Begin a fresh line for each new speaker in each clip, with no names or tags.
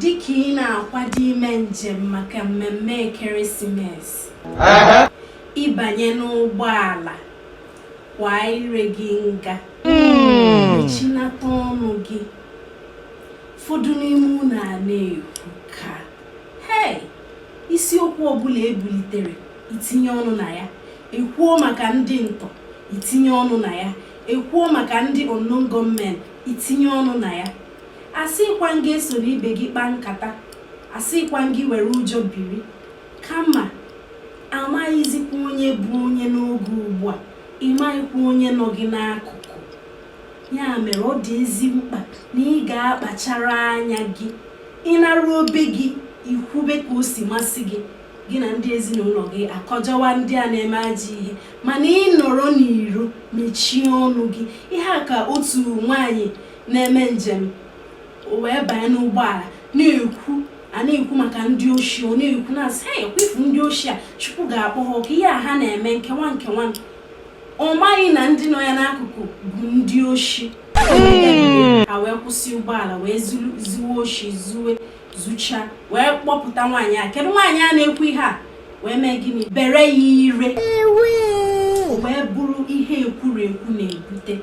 dịka ị na-akwado ime njem maka mmemme ekeresimesi ịbanye n'ụgbọala kwa ire gị nga mechinata ọnụ gị fọdụ n'ime unu a na-ekwu ka isiokwu ọbụla ebulitere itinye ọnụ na ya, ekwuo maka ndị ntọ itinye ọnụ na ya, ekwuo maka ndị unknown gọọmenti itinye ọnụ na ya. Asịkwa gị eso n'ibe gị kpaa nkata, asịkwa gị were ụjọ biri, kama amaghịzikwa onye bụ onye n'oge ugbu a, ịmaghịkwa onye nọ gị n'akụkụ. Ya mere ọ dị ezi mkpa na ị ga-akpachara anya gị ịnarụ obe gị ikwube ka o si masị gị, gị na ndị ezinụlọ gị akọjọwa ndị a na-eme ajọ ihe, mana ị nọrọ n'iro mechie ọnụ gị. Ihe a ka otu nwaanyị na-eme njem wee banye n'ụgbọala na-ekwu maka ndị oshi, ọ na-ekwu na-asị ekwefu ndị oshi a Chukwu ga-akpọ ha ọkụ, ihe a ha na-eme nkewa ọ maghị na ndị nọ ya n'akụkụ bụ ndị oshi. Ha wee kwụsị ụgbọala wee zuwe oshi zụcha wee kpọpụta nwaanyị a. Kedu nwaanyị a na-ekwu ihe a? Wee mee gịnị? Bere ya ire. Wee bụrụ ihe ekwurekwu na-ebute.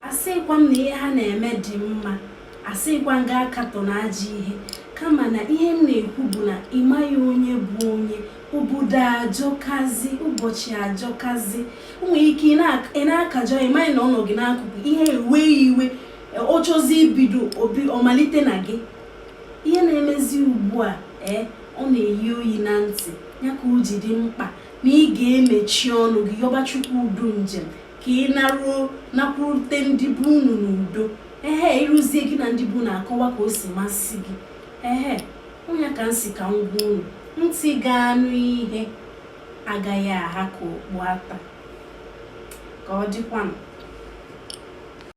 Asịkwa m na ihe ha na-eme dị mma, asịkwa m ga-akatọ na ajọ ihe, kama na ihe m na-ekwu bụ na ịmaghị onye bụ onye. Obodo ajọkazi, ụbọchị ajọkazi, nwere ike ị na-akajọ ịmaghị na ọ nọ gị n'akụkụ, ihe ewe iwe ọ chọzi ibido ọ malite na gị. Ihe na-emezi ugbu a ọ na-eyi oyi na ntị, ya ka o ji dị mkpa na ị ga-emechi ọnụ gị yọba Chukwu udo njem ka ị nakwurute ndị bụ unu n'udo. Ịrụzie gị na ndị bụ na-akọwa ka o si masị gị. Onye ka nsi ka ngwa unu ntị ga-anụ ihe agaghị aha ka okpu ata. Ka ọ dịkwanụ.